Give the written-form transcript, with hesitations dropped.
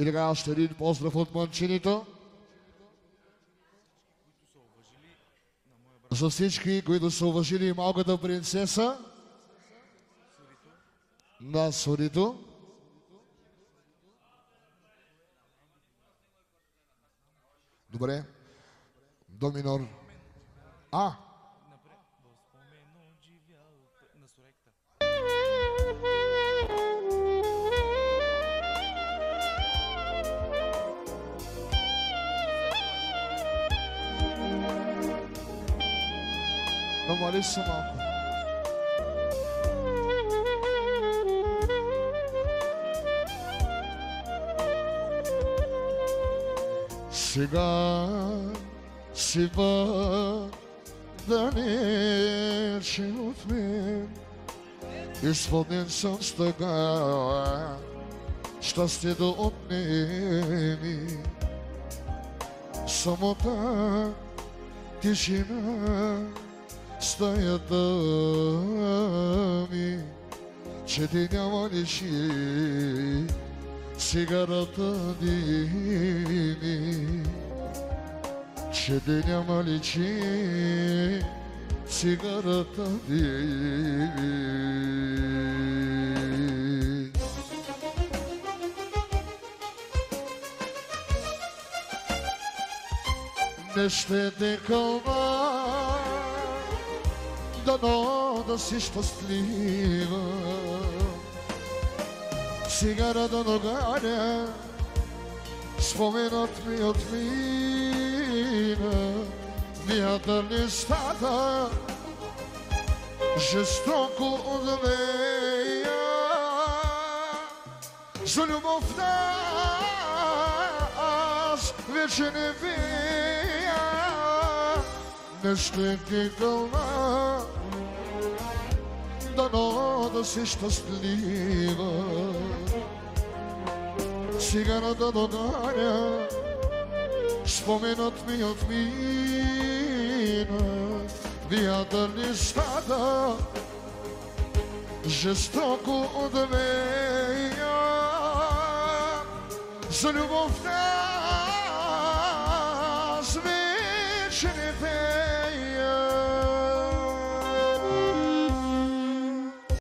И така още един поздрав от Мънчинито. За всички, които са уважили малката принцеса на Сорито. Добре. До минор. Намали се малко. Сега си далече от мен, изпълнен съм с тъга, щастието отнеми. Самота, тишина, стаята ми, че ти няма лиши цигарата дими, че ти няма личи цигарата дими. Не ще те кълна, дано да си щастлива. Цигарата догаря, споменът ми отмина. Вятър листата жестоко отвея. За любовта аз вече не вея. Не ще ти кълна, дано да си щастлива. Цигарата догаря, споменът ми отмина. Вятър листата жестоко отвея. За любовта